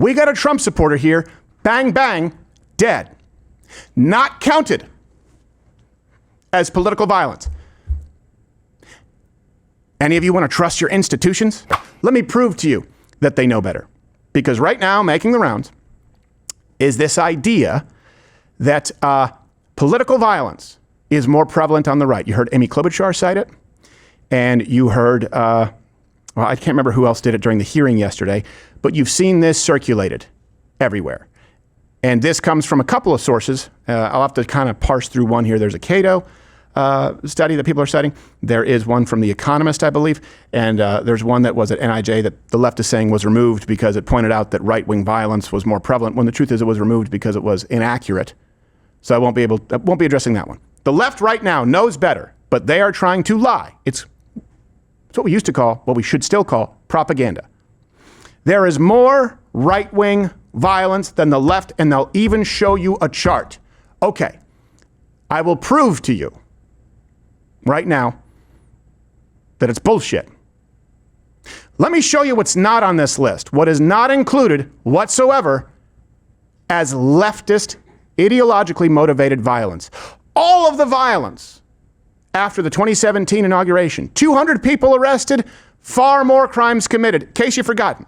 We got a Trump supporter here, bang, bang, dead. Not counted as political violence. Any of you want to trust your institutions? Let me prove to you that they know better. Because right now, making the rounds, is this idea that political violence is more prevalent on the right. You heard Amy Klobuchar cite it, and you heard, well, I can't remember who else did it during the hearing yesterday, but you've seen this circulated everywhere. And this comes from a couple of sources. I'll have to kind of parse through one here. There's a Cato study that people are citing. There is one from The Economist, I believe. And there's one that was at NIJ that the left is saying was removed because it pointed out that right-wing violence was more prevalent, when the truth is it was removed because it was inaccurate. So I won't be addressing that one. The left right now knows better, but they are trying to lie. It's what we used to call, what we should still call, propaganda. There is more right-wing violence than the left, and they'll even show you a chart. Okay, I will prove to you right now that it's bullshit. Let me show you what's not on this list. What is not included whatsoever as leftist, ideologically motivated violence. All of the violence after the 2017 inauguration. 200 people arrested, far more crimes committed. In case you've forgotten.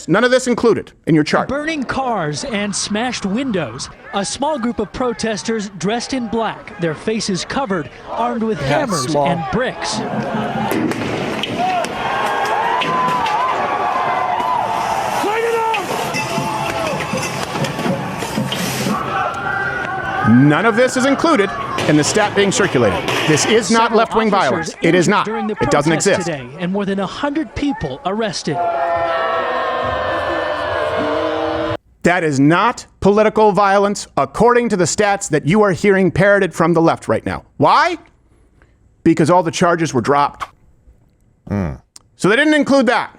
None of this included in your chart. Burning cars and smashed windows. A small group of protesters dressed in black, their faces covered, armed with hammers and bricks. None of this is included in the stat being circulated. This is not left-wing violence. It is not. It doesn't exist. Today, and more than 100 people arrested. That is not political violence, according to the stats that you are hearing parroted from the left right now. Why? Because all the charges were dropped. So they didn't include that.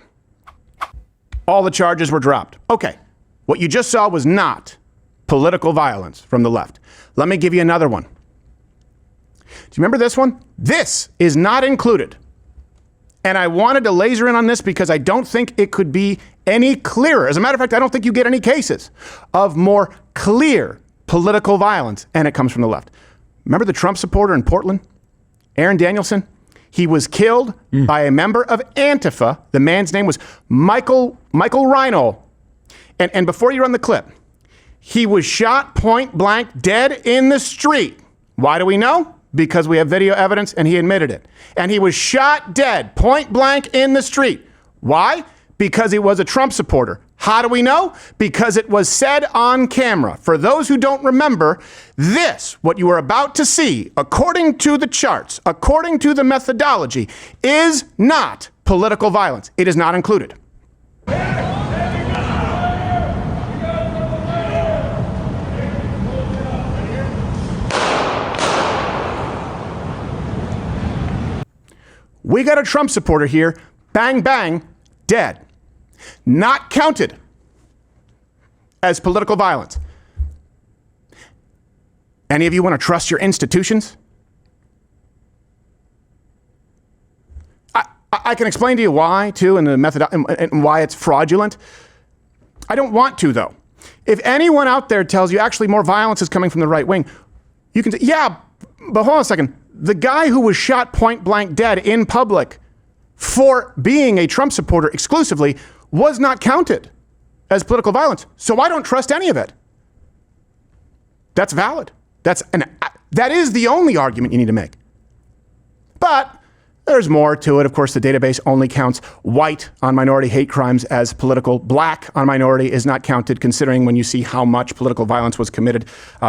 All the charges were dropped. Okay, what you just saw was not political violence from the left. Let me give you another one. Do you remember this one? This is not included. And I wanted to laser in on this because I don't think it could be any clearer. As a matter of fact, I don't think you get any cases of more clear political violence, and it comes from the left. Remember the Trump supporter in Portland, Aaron Danielson? He was killed by a member of Antifa. The man's name was Michael Reinhold. And before you run the clip, he was shot point blank dead in the street. Why do we know? Because we have video evidence and he admitted it. And he was shot dead point blank in the street. Why? Because he was a Trump supporter. How do we know? Because it was said on camera. For those who don't remember, what you are about to see, according to the charts, according to the methodology, is not political violence. It is not included. We got a Trump supporter here, bang, bang, dead. Not counted as political violence. Any of you want to trust your institutions? I can explain to you why, too, and the method and why it's fraudulent. I don't want to, though. If anyone out there tells you actually more violence is coming from the right wing, you can say, yeah, but hold on a second. The guy who was shot point blank dead in public for being a Trump supporter exclusively was not counted as political violence. So I don't trust any of it. That's valid. That is the only argument you need to make. But there's more to it. Of course, the database only counts white on minority hate crimes as political. Black on minority is not counted, considering when you see how much political violence was committed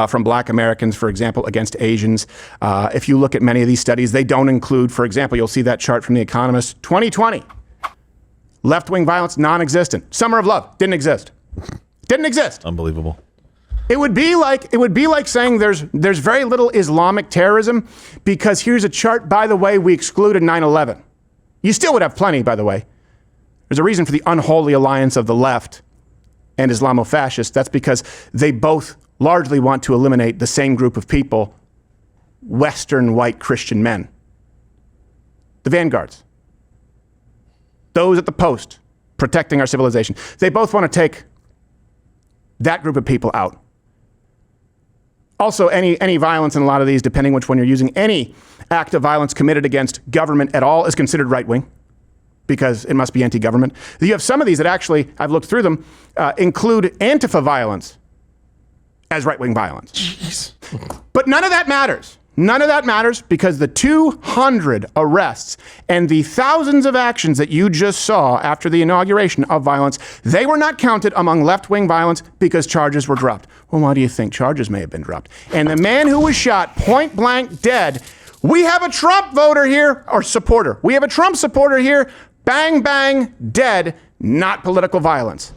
from black Americans, for example, against Asians. If you look at many of these studies, they don't include, for example, you'll see that chart from The Economist, 2020. Left-wing violence, non-existent. Summer of Love, didn't exist. Didn't exist. Unbelievable. It would be like saying there's very little Islamic terrorism because here's a chart, by the way, we excluded 9/11. You still would have plenty, by the way. There's a reason for the unholy alliance of the left and Islamofascists. That's because they both largely want to eliminate the same group of people, Western white Christian men. The vanguards. Those at the post protecting our civilization. They both want to take that group of people out. Also, any violence in a lot of these, depending which one you're using, any act of violence committed against government at all is considered right-wing because it must be anti-government. You have some of these that actually, I've looked through them, include Antifa violence as right-wing violence. Jeez. But none of that matters. None of that matters because the 200 arrests and the thousands of actions that you just saw after the inauguration of violence, they were not counted among left-wing violence because charges were dropped. Well, why do you think charges may have been dropped? And the man who was shot point blank dead, we have a Trump voter here, or supporter. We have a Trump supporter here, bang, bang, dead, not political violence.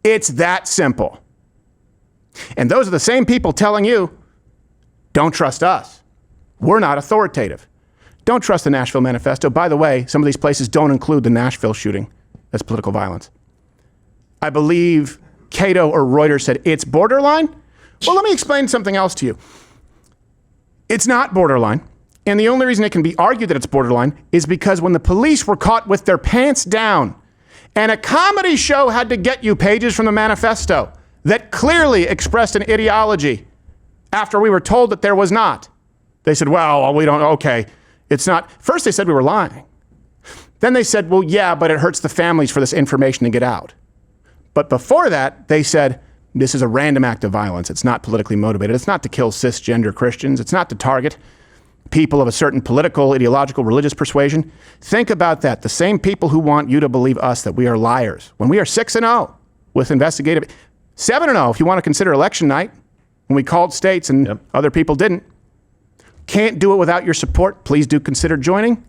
It's that simple. And those are the same people telling you, don't trust us. We're not authoritative. Don't trust the Nashville Manifesto. By the way, some of these places don't include the Nashville shooting as political violence. I believe Cato or Reuters said it's borderline. Well, let me explain something else to you. It's not borderline. And the only reason it can be argued that it's borderline is because when the police were caught with their pants down and a comedy show had to get you pages from the manifesto that clearly expressed an ideology after we were told that there was not. They said, well, we don't, okay, it's not. First they said we were lying. Then they said, well, yeah, but it hurts the families for this information to get out. But before that, they said, this is a random act of violence. It's not politically motivated. It's not to kill cisgender Christians. It's not to target people of a certain political, ideological, religious persuasion. Think about that. The same people who want you to believe us that we are liars. When we are 6-0 with investigative, 7-0 if you want to consider election night, when we called states and other people didn't. Can't do it without your support. Please do consider joining.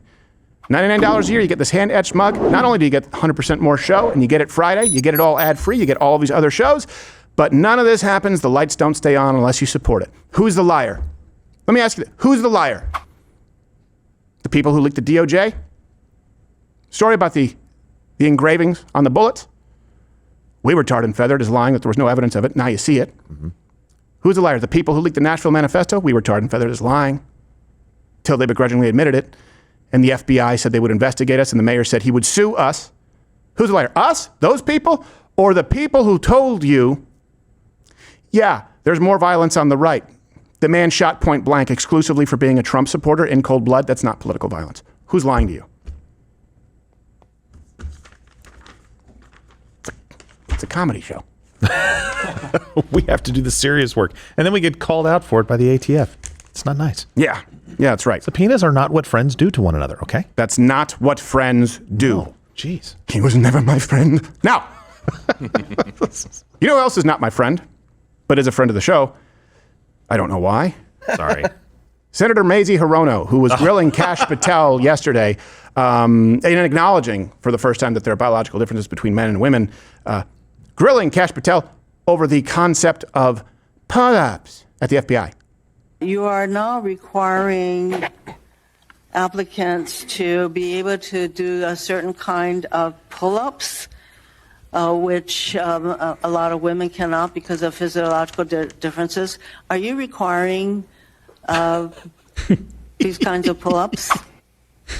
$99 a year, you get this hand-etched mug. Not only do you get 100% more show, and you get it Friday, you get it all ad-free, you get all these other shows, but none of this happens. The lights don't stay on unless you support it. Who's the liar? Let me ask you, who's the liar? The people who leaked the DOJ? Story about the engravings on the bullets? We were tarred and feathered as lying that there was no evidence of it. Now you see it. Mm-hmm. Who's the liar? The people who leaked the Nashville Manifesto? We were tarred and feathered as lying till they begrudgingly admitted it. And the FBI said they would investigate us, and the mayor said he would sue us. Who's the liar? Us? Those people? Or the people who told you, yeah, there's more violence on the right. The man shot point blank exclusively for being a Trump supporter in cold blood. That's not political violence. Who's lying to you? It's a comedy show. We have to do the serious work. And then we get called out for it by the ATF. It's not nice. Yeah, that's right. Subpoenas are not what friends do to one another, okay? That's not what friends do. Oh, jeez. He was never my friend. Now, you know who else is not my friend, but is a friend of the show? I don't know why. Sorry. Senator Mazie Hirono, who was grilling Kash Patel yesterday, and acknowledging for the first time that there are biological differences between men and women, grilling Kash Patel over the concept of pull-ups at the FBI. You are now requiring applicants to be able to do a certain kind of pull-ups, which a lot of women cannot because of physiological differences. Are you requiring these kinds of pull-ups?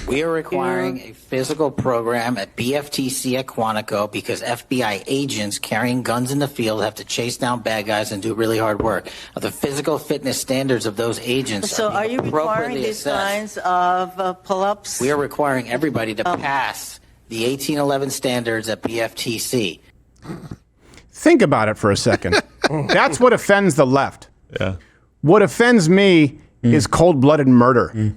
We are requiring a physical program at BFTC at Quantico because FBI agents carrying guns in the field have to chase down bad guys and do really hard work. The physical fitness standards of those agents So are you requiring these kinds of pull-ups? We are requiring everybody to pass the 1811 standards at BFTC. Think about it for a second. That's what offends the left. Yeah. What offends me is cold-blooded murder.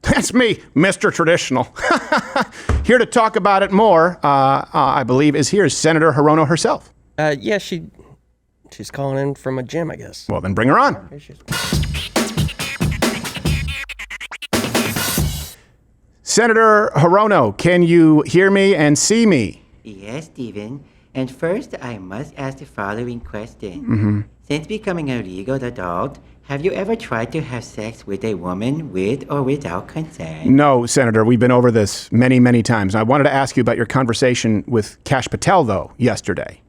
That's me, Mr. Traditional. Here to talk about it more, I believe, is Senator Hirono herself. Yeah, she's calling in from a gym, I guess. Well, then bring her on. Senator Hirono, can you hear me and see me? Yes, Stephen. And first, I must ask the following question. Since becoming a legal adult, have you ever tried to have sex with a woman with or without consent? No, Senator. We've been over this many, many times. I wanted to ask you about your conversation with Kash Patel, though, yesterday.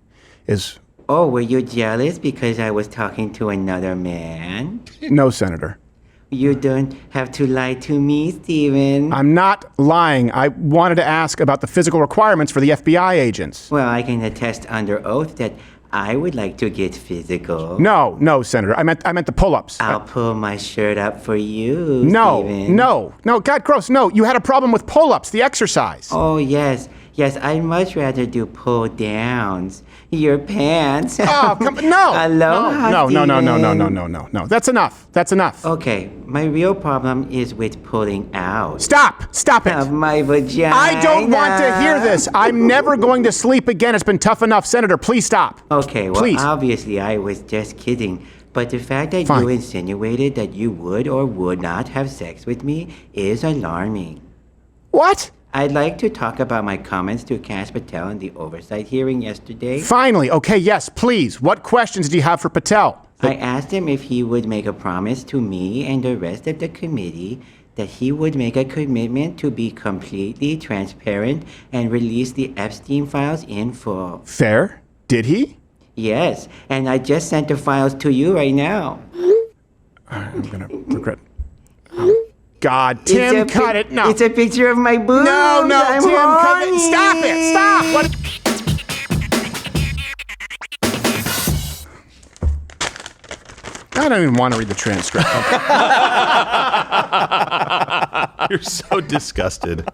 Oh, were you jealous because I was talking to another man? No, Senator. You don't have to lie to me, Steven. I'm not lying. I wanted to ask about the physical requirements for the FBI agents. Well, I can attest under oath that I would like to get physical. No, Senator. I meant the pull-ups. I'll pull my shirt up for you, No, Steven. no. God, gross. No, you had a problem with pull-ups, the exercise. Oh, yes. Yes, I'd much rather do pull-downs. Your pants. Oh, no. Aloha, No. Steven. No. That's enough. Okay, my real problem is with pulling out. Stop it. Of my vagina. I don't want to hear this. I'm never going to sleep again. It's been tough enough, Senator. Please stop. Okay, well, Please. obviously I was just kidding. But the fact that Fine. you insinuated that you would or would not have sex with me is alarming. What? I'd like to talk about my comments to Cash Patel in the oversight hearing yesterday. Finally. Okay, yes, please. What questions do you have for Patel? I asked him if he would make a promise to me and the rest of the committee that he would make a commitment to be completely transparent and release the Epstein files in full. Fair. Did he? Yes, and I just sent the files to you right now. I'm going to regret. God, Tim, cut it. No. It's a picture of my boobs. No, I'm Tim, cut it. horny. Stop it. Stop. What? I don't even want to read the transcript. You're so disgusted.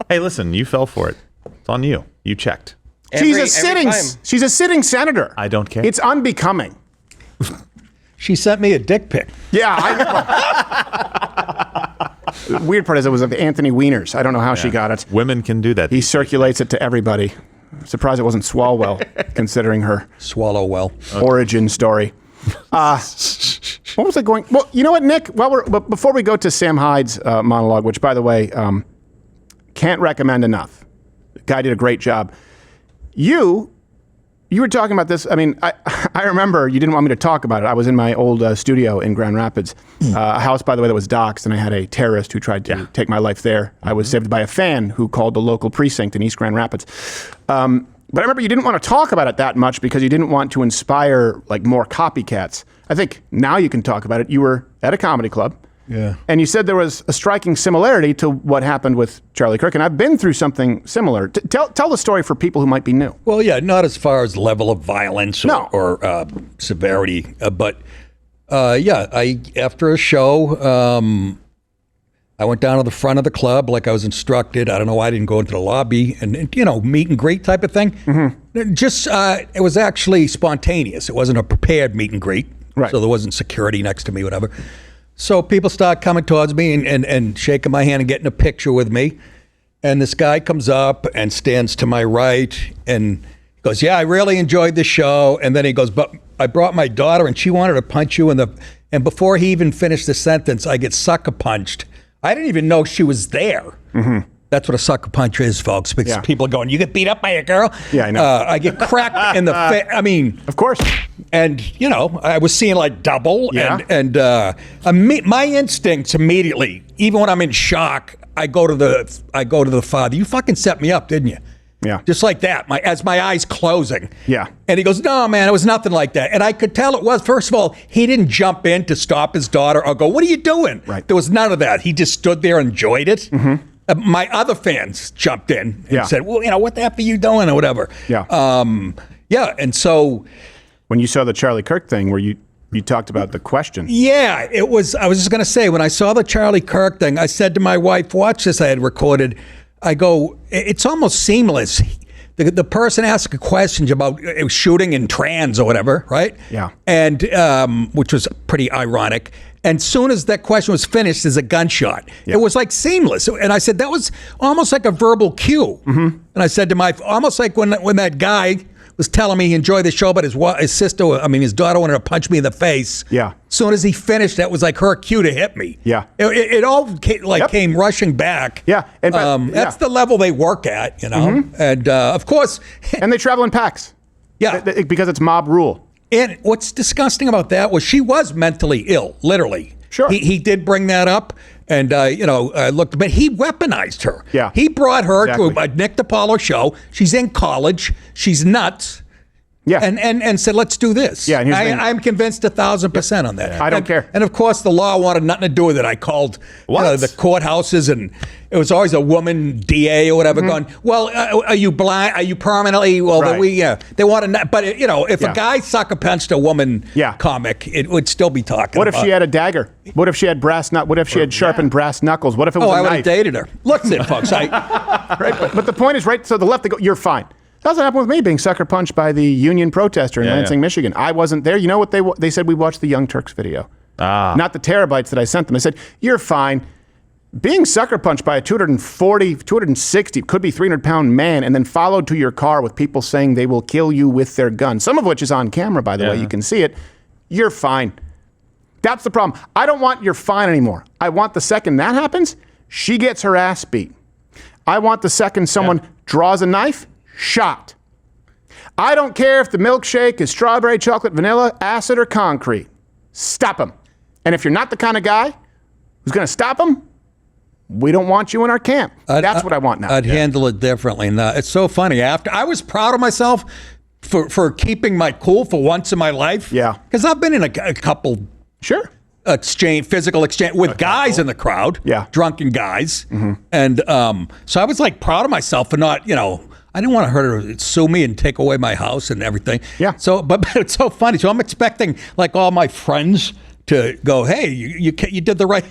Hey, listen, you fell for it. It's on you. You checked. She's Every time. a sitting senator. I don't care. It's unbecoming. She sent me a dick pic. The weird part is it was of Anthony Weiner's. I don't know how she got it. Women can do that. He circulates it to everybody. I'm surprised it wasn't Swalwell, considering her Swallow well. origin story. What was I going? Well, you know what, Nick? Before we go to Sam Hyde's monologue, which, by the way, can't recommend enough. The guy did a great job. You were talking about this. I mean, I remember you didn't want me to talk about it. I was in my old studio in Grand Rapids, a house, by the way, that was doxxed, and I had a terrorist who tried to take my life there. I was saved by a fan who called the local precinct in East Grand Rapids. But I remember you didn't want to talk about it that much because you didn't want to inspire like more copycats. I think now you can talk about it. You were at a comedy club. Yeah. And you said there was a striking similarity to what happened with Charlie Kirk. And I've been through something similar. Tell the story for people who might be new. Well, yeah, not as far as level of violence or severity, but after a show, I went down to the front of the club like I was instructed. I don't know why I didn't go into the lobby and meet and greet type of thing. Mm-hmm. Just it was actually spontaneous. It wasn't a prepared meet and greet, right? So there wasn't security next to me, whatever. So people start coming towards me and shaking my hand and getting a picture with me. And this guy comes up and stands to my right and goes, "Yeah, I really enjoyed the show." And then he goes, "But I brought my daughter and she wanted to punch you in the..." And before he even finished the sentence, I get sucker punched. I didn't even know she was there. Mm-hmm. That's what a sucker punch is, folks. Because people are going, "You get beat up by a girl?" Yeah, I know. I get cracked in the face. I mean, of course. And I was seeing like double. Yeah. And my instincts immediately, even when I'm in shock, I go to the father. "You fucking set me up, didn't you?" Yeah. Just like that, as my eyes closing. Yeah. And he goes, "No, man, it was nothing like that." And I could tell it was. First of all, he didn't jump in to stop his daughter or go, "What are you doing?" Right. There was none of that. He just stood there and enjoyed it. Mm-hmm. My other fans jumped in and said, "Well, what the heck are you doing?" or whatever. Yeah. And so when you saw the Charlie Kirk thing where you talked about the question. Yeah, it was. I was just going to say, when I saw the Charlie Kirk thing, I said to my wife, "Watch this." I had recorded. I go, "It's almost seamless." The person asked a question about shooting in trans or whatever, right? Yeah. And which was pretty ironic. And soon as that question was finished, there's a gunshot. Yeah. It was like seamless. And I said, that was almost like a verbal cue. Mm-hmm. And I said to my, almost like when that guy was telling me he enjoyed the show, but his daughter wanted to punch me in the face. Yeah. Soon as he finished, that was like her cue to hit me. Yeah. It all came rushing back. Yeah. That's the level they work at, Mm-hmm. And of course. And they travel in packs. Yeah. Because it's mob rule. And what's disgusting about that was she was mentally ill, literally. Sure. He did bring that up. And, but he weaponized her. Yeah. He brought her exactly. to a Nick DiPaolo show. She's in college. She's nuts. Yeah. And said, let's do this. Yeah, and here's the thing. I'm convinced 1,000% on that. I don't care. And of course, the law wanted nothing to do with it. I called the courthouses, and it was always a woman DA or whatever going, well, are you blind? Are you permanently? Well, Right. they want to, but if a guy sucker punched a woman comic, it would still be talking What about. if she had a dagger? What if she had what if she had sharpened brass knuckles? What if it was a I would knife? have dated her. Look at it, folks. Right? But the point is, right, so the left, they go, you're fine. That doesn't happen with me being sucker punched by the union protester in Lansing, Michigan. I wasn't there. You know what they said? We watched the Young Turks video. Not the terabytes that I sent them. They said, you're fine. Being sucker punched by a 240, 260, could be 300-pound man and then followed to your car with people saying they will kill you with their gun, some of which is on camera, by the way. You can see it. You're fine. That's the problem. I don't want you're fine anymore. I want the second that happens, she gets her ass beat. I want the second someone draws a knife, shot. I don't care if the milkshake is strawberry, chocolate, vanilla, acid, or concrete. Stop him. And if you're not the kind of guy who's going to stop him, we don't want you in our camp. That's what I want now. I'd handle it differently. No, it's so funny. After I was proud of myself for keeping my cool for once in my life. Yeah. Because I've been in a couple physical exchange with guys in the crowd. Yeah. Drunken guys. And so I was like proud of myself for not, I didn't want to hurt her, sue me and take away my house and everything. Yeah. So, but it's so funny. So I'm expecting like all my friends to go, hey, you did the right.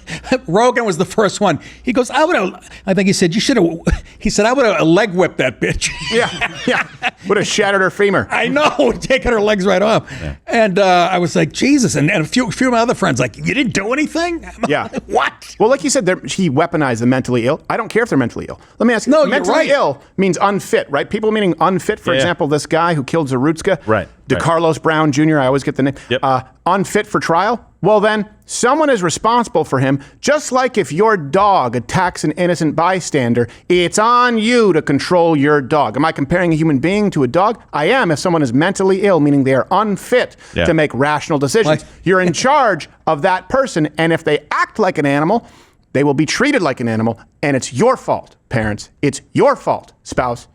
Rogan was the first one. He goes, I think he said, you should have. He said, I would have leg whipped that bitch. Yeah. Would have shattered her femur. I know, taking her legs right off. Yeah. And I was like, Jesus. And a few of my other friends, like, you didn't do anything? Yeah. What? Well, like you said, he weaponized the mentally ill. I don't care if they're mentally ill. Let me ask you. No, mentally ill means unfit, right? People meaning unfit. For example, this guy who killed Zarutska. Right. DeCarlos Brown Jr., I always get the name. Yep. Unfit for trial? Well, then, someone is responsible for him, just like if your dog attacks an innocent bystander, it's on you to control your dog. Am I comparing a human being to a dog? I am if someone is mentally ill, meaning they are unfit to make rational decisions. You're in charge of that person, and if they act like an animal, they will be treated like an animal, and it's your fault, parents. It's your fault, spouse.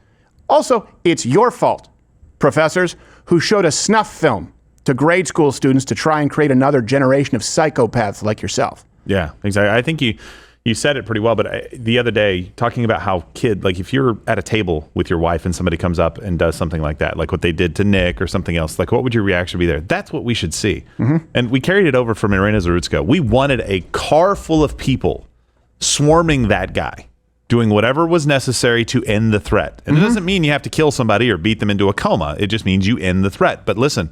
Also, it's your fault, professors, who showed a snuff film to grade school students to try and create another generation of psychopaths like yourself. Yeah, exactly. I think you said it pretty well, but the other day, talking about how like if you're at a table with your wife and somebody comes up and does something like that, like what they did to Nick or something else, like what would your reaction be there? That's what we should see. And we carried it over from Irina Zarutska. We wanted a car full of people swarming that guy, doing whatever was necessary to end the threat. And it doesn't mean you have to kill somebody or beat them into a coma. It just means you end the threat. But listen,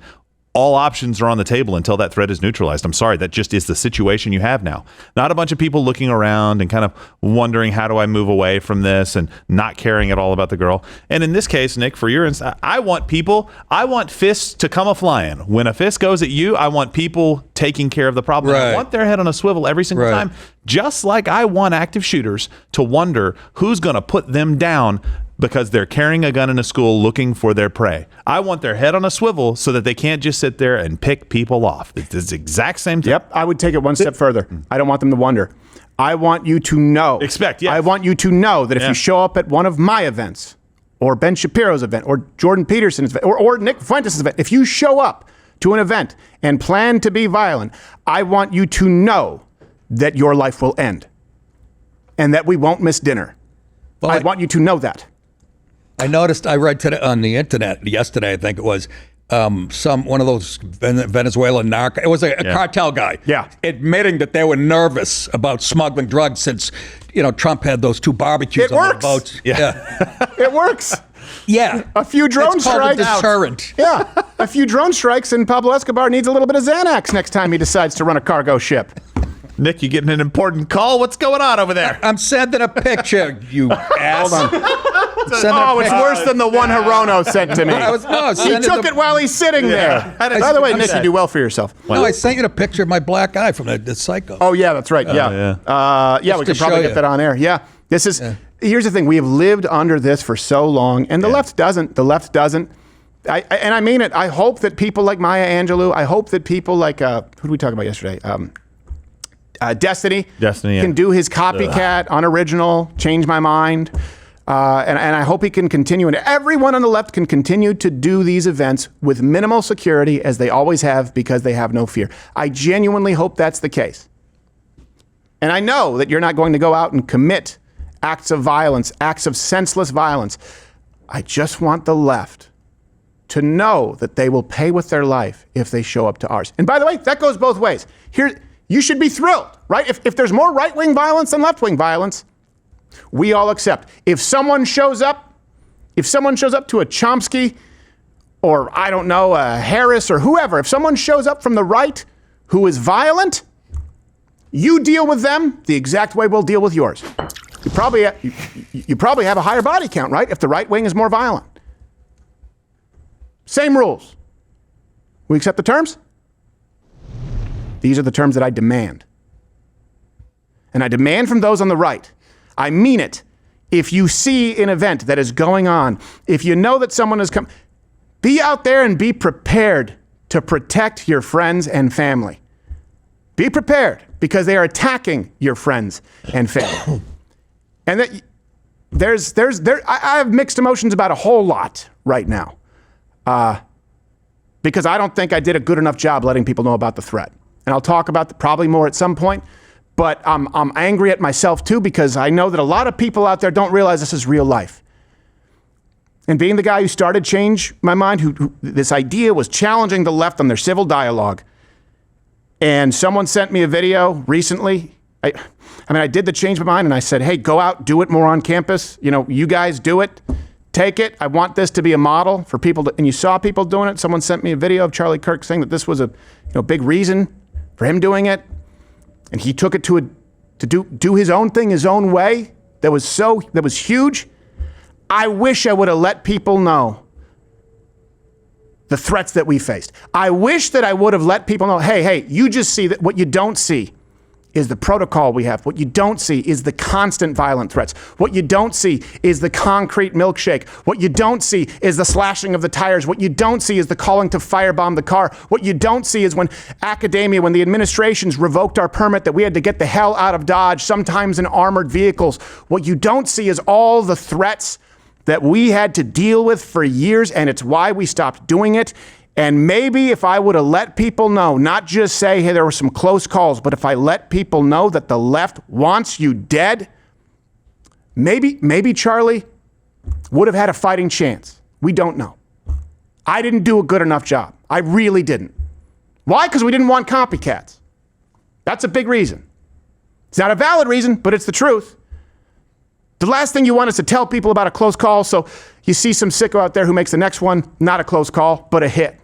all options are on the table until that threat is neutralized. I'm sorry, that just is the situation you have now. Not a bunch of people looking around and kind of wondering, how do I move away from this, and not caring at all about the girl. And in this case, Nick, for your instance, I want fists to come a-flying. When a fist goes at you, I want people taking care of the problem. Right. I want their head on a swivel every single time, just like I want active shooters to wonder who's going to put them down because they're carrying a gun in a school looking for their prey. I want their head on a swivel so that they can't just sit there and pick people off. It's the exact same thing. Yep, I would take it one step further. I don't want them to wonder. I want you to know. I want you to know that if you show up at one of my events, or Ben Shapiro's event, or Jordan Peterson's event, or Nick Fuentes' event, if you show up to an event and plan to be violent, I want you to know that your life will end and that we won't miss dinner. Well, I want you to know that. I noticed, I read today on the internet yesterday, I think it was, one of those Venezuelan narco, it was a cartel guy, admitting that they were nervous about smuggling drugs since, Trump had those two barbecues on the boats. It works. Yeah. A few drone it's called strikes. A deterrent. A few drone strikes, and Pablo Escobar needs a little bit of Xanax next time he decides to run a cargo ship. Nick, you getting an important call? What's going on over there? I'm sending a picture, you ass. Hold on. It's worse than the one Hirono sent to me. He took it while he's sitting there. By the way, Nick, you do well for yourself. No, I sent you a picture of my black eye from the Psycho. Oh, yeah, that's right. We can probably get that on air. Yeah. Here's the thing. We have lived under this for so long, and the left doesn't. The left doesn't. And I mean it. I hope that people like Maya Angelou, I hope that people like, who did we talk about yesterday? Destiny can do his copycat, unoriginal, change my mind. And I hope he can continue, and everyone on the left can continue to do these events with minimal security as they always have because they have no fear. I genuinely hope that's the case. And I know that you're not going to go out and commit acts of violence, acts of senseless violence. I just want the left to know that they will pay with their life if they show up to ours. And by the way, that goes both ways. Here, you should be thrilled, right? If there's more right-wing violence than left-wing violence, we all accept. If someone shows up to a Chomsky or, I don't know, a Harris or whoever, if someone shows up from the right who is violent, you deal with them the exact way we'll deal with yours. You probably have a higher body count, right? If the right wing is more violent. Same rules. We accept the terms? These are the terms that I demand. And I demand from those on the right. I mean it. If you see an event that is going on, if you know that someone has come, be out there and be prepared to protect your friends and family. Be prepared because they are attacking your friends and family. And that I have mixed emotions about a whole lot right now. Because I don't think I did a good enough job letting people know about the threat. And I'll talk about probably more at some point. But I'm angry at myself too because I know that a lot of people out there don't realize this is real life. And being the guy who started Change My Mind, who this idea was challenging the left on their civil dialogue. And someone sent me a video recently. I did the Change My Mind and I said, hey, go out, do it more on campus. You guys do it. Take it. I want this to be a model for people and you saw people doing it. Someone sent me a video of Charlie Kirk saying that this was a big reason for him doing it. And he took it to do his own thing, his own way. That was huge. I wish I would have let people know the threats that we faced. I wish that I would have let people know, hey, you just see that what you don't see is the protocol we have. What you don't see is the constant violent threats. What you don't see is the concrete milkshake. What you don't see is the slashing of the tires. What you don't see is the calling to firebomb the car. What you don't see is when the administrations revoked our permit that we had to get the hell out of Dodge, sometimes in armored vehicles. What you don't see is all the threats that we had to deal with for years, and it's why we stopped doing it. And maybe if I would have let people know, not just say, hey, there were some close calls, but if I let people know that the left wants you dead, maybe Charlie would have had a fighting chance. We don't know. I didn't do a good enough job. I really didn't. Why? Because we didn't want copycats. That's a big reason. It's not a valid reason, but it's the truth. The last thing you want is to tell people about a close call, so you see some sicko out there who makes the next one not a close call, but a hit.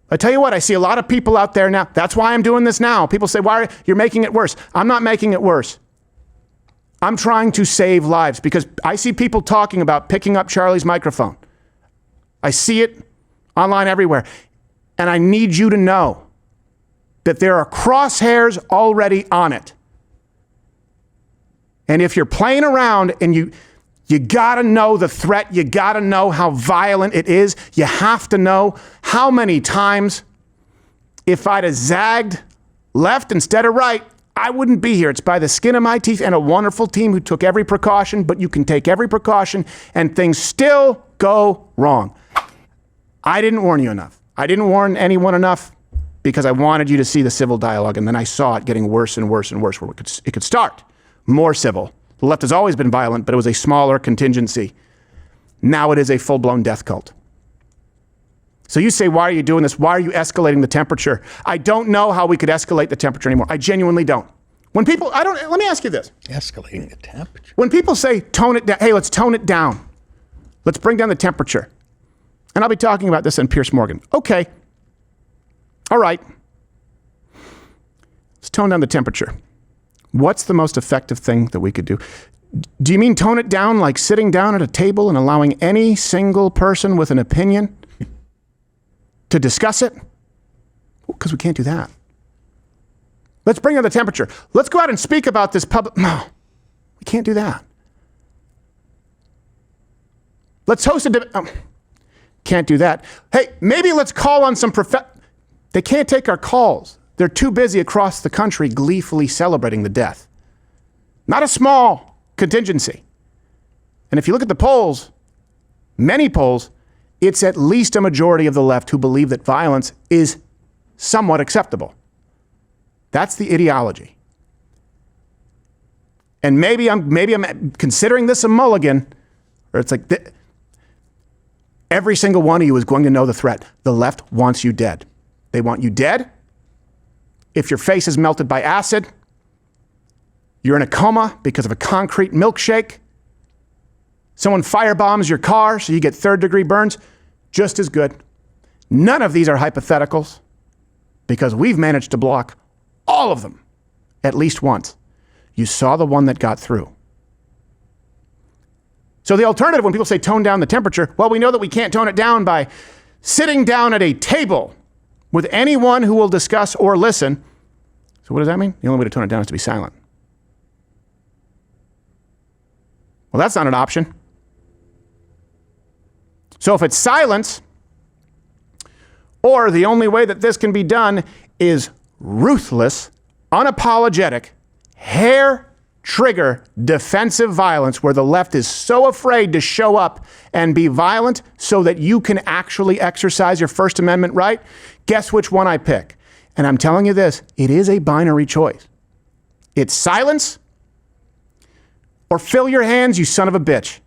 I tell you what, I see a lot of people out there now. That's why I'm doing this now. People say, why you're making it worse. I'm not making it worse. I'm trying to save lives because I see people talking about picking up Charlie's microphone. I see it online everywhere. And I need you to know that there are crosshairs already on it. And if you're playing around and you gotta know the threat, you gotta know how violent it is, you have to know how many times if I'd have zagged left instead of right, I wouldn't be here. It's by the skin of my teeth and a wonderful team who took every precaution, but you can take every precaution and things still go wrong. I didn't warn you enough. I didn't warn anyone enough because I wanted you to see the civil dialogue, and then I saw it getting worse and worse and worse where it could start. More civil. The left has always been violent, but it was a smaller contingency. Now it is a full-blown death cult. So you say, why are you doing this? Why are you escalating the temperature? I don't know how we could escalate the temperature anymore. I genuinely don't. Let me ask you this. Escalating the temperature. When people say, tone it down, hey, let's tone it down. Let's bring down the temperature. And I'll be talking about this on Piers Morgan. Okay. All right. Let's tone down the temperature. What's the most effective thing that we could do? Do you mean tone it down like sitting down at a table and allowing any single person with an opinion to discuss it? Because we can't do that. Let's bring down the temperature. Let's go out and speak about this public. No, we can't do that. Let's host a debate. Oh, can't do that. Hey, maybe let's call on some They can't take our calls. They're too busy across the country gleefully celebrating the death. Not a small contingency. And if you look at the polls, many polls, it's at least a majority of the left who believe that violence is somewhat acceptable. That's the ideology. And maybe I'm considering this a mulligan, or it's like every single one of you is going to know the threat. The left wants you dead. They want you dead. If your face is melted by acid, you're in a coma because of a concrete milkshake, someone firebombs your car so you get third-degree burns, just as good. None of these are hypotheticals because we've managed to block all of them at least once. You saw the one that got through. So the alternative, when people say tone down the temperature, well, we know that we can't tone it down by sitting down at a table with anyone who will discuss or listen. So what does that mean? The only way to tone it down is to be silent. Well, that's not an option. So if it's silence, or the only way that this can be done is ruthless, unapologetic, hair-trigger defensive violence where the left is so afraid to show up and be violent so that you can actually exercise your First Amendment right, guess which one I pick? And I'm telling you this, it is a binary choice. It's silence or fill your hands, you son of a bitch.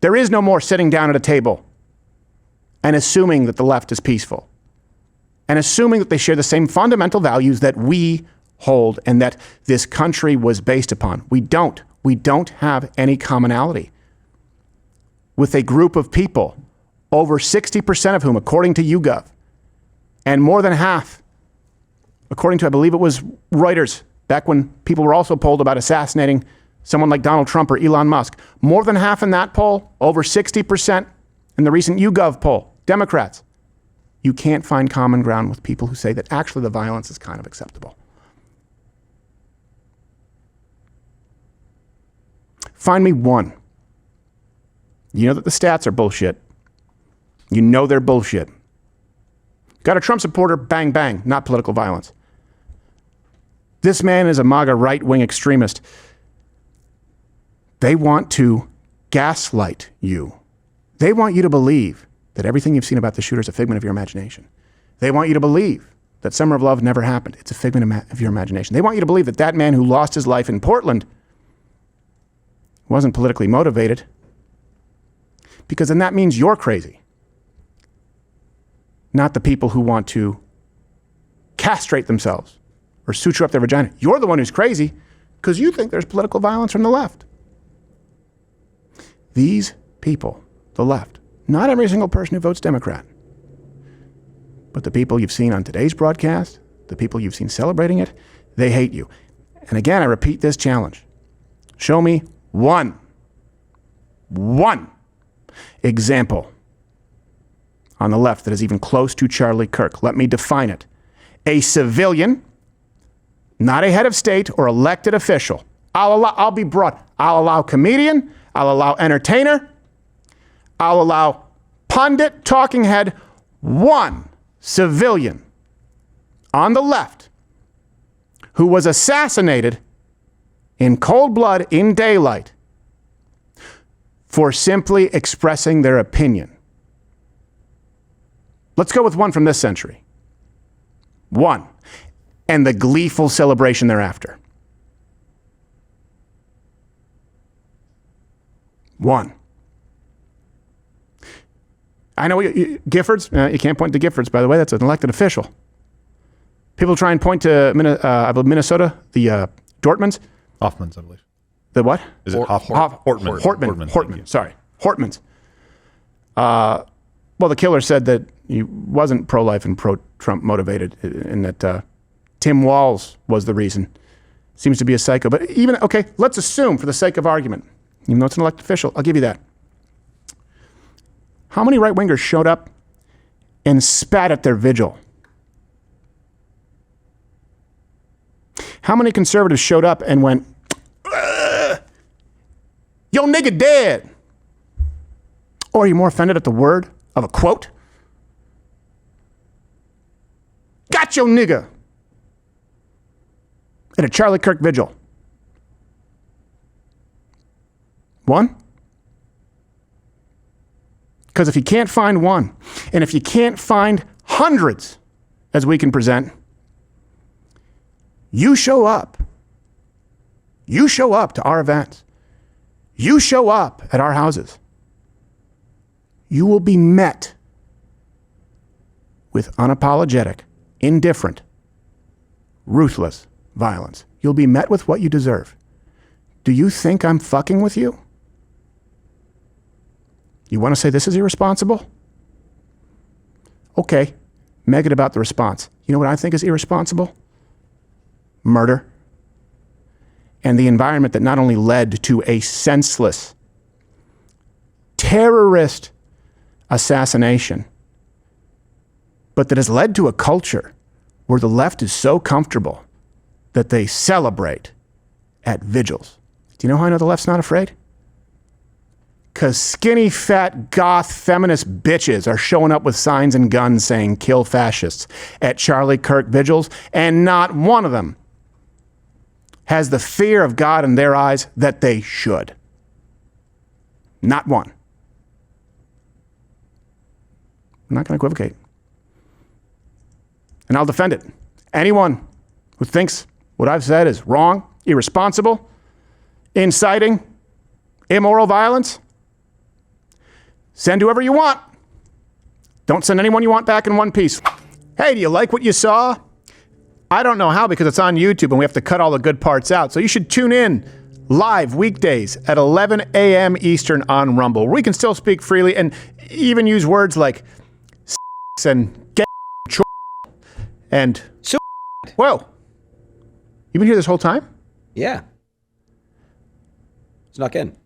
There is no more sitting down at a table and assuming that the left is peaceful and assuming that they share the same fundamental values that we hold and that this country was based upon. We don't. We don't have any commonality with a group of people, over 60% of whom, according to YouGov, and more than half, according to, I believe it was Reuters, back when people were also polled about assassinating someone like Donald Trump or Elon Musk, more than half in that poll, over 60% in the recent YouGov poll, Democrats. You can't find common ground with people who say that actually the violence is kind of acceptable. Find me one. You know that the stats are bullshit. You know they're bullshit. Got a Trump supporter, bang, bang, not political violence. This man is a MAGA right-wing extremist. They want to gaslight you. They want you to believe that everything you've seen about the shooter is a figment of your imagination. They want you to believe that Summer of Love never happened. It's a figment of your imagination. They want you to believe that that man who lost his life in Portland wasn't politically motivated, because then that means you're crazy, not the people who want to castrate themselves or suture up their vagina. You're the one who's crazy because you think there's political violence from the left. These people, the left, not every single person who votes Democrat, but the people you've seen on today's broadcast, the people you've seen celebrating it, they hate you. And again, I repeat this challenge. Show me one example on the left that is even close to Charlie Kirk. Let me define it. A civilian, not a head of state or elected official. I'll be broad. I'll allow comedian. I'll allow entertainer. I'll allow pundit, talking head. One civilian on the left who was assassinated in cold blood, in daylight, for simply expressing their opinion. Let's go with one from this century. One. And the gleeful celebration thereafter. One. I know Giffords, you can't point to Giffords, by the way, that's an elected official. People try and point to Minnesota, the Dortmunds. Hoffman's, I believe. The what? Is it Hortman? Hortman. Sorry. Hortman's. Well, the killer said that he wasn't pro-life and pro-Trump motivated, and that Tim Walz was the reason. Seems to be a psycho. But even, okay, let's assume for the sake of argument, even though it's an elected official, I'll give you that. How many right-wingers showed up and spat at their vigil? How many conservatives showed up and went, yo nigga dead? Or are you more offended at the word of a quote? Got your nigga at a Charlie Kirk vigil. One? Because if you can't find one, and if you can't find hundreds, as we can present, you show up. You show up to our events. You show up at our houses. You will be met with unapologetic, indifferent, ruthless violence. You'll be met with what you deserve. Do you think I'm fucking with you? You want to say this is irresponsible? Okay, make it about the response. You know what I think is irresponsible? Murder. And the environment that not only led to a senseless, terrorist assassination, but that has led to a culture where the left is so comfortable that they celebrate at vigils. Do you know how I know the left's not afraid? Because skinny, fat, goth, feminist bitches are showing up with signs and guns saying, kill fascists at Charlie Kirk vigils, and not one of them has the fear of God in their eyes that they should. Not one. I'm not going to equivocate. And I'll defend it. Anyone who thinks what I've said is wrong, irresponsible, inciting immoral violence, send whoever you want. Don't send anyone you want back in one piece. Hey, do you like what you saw? I don't know how because it's on YouTube and we have to cut all the good parts out. So you should tune in live weekdays at 11 a.m. Eastern on Rumble. We can still speak freely and even use words like and gay and whoa. You've been here this whole time? Yeah. Snuck in.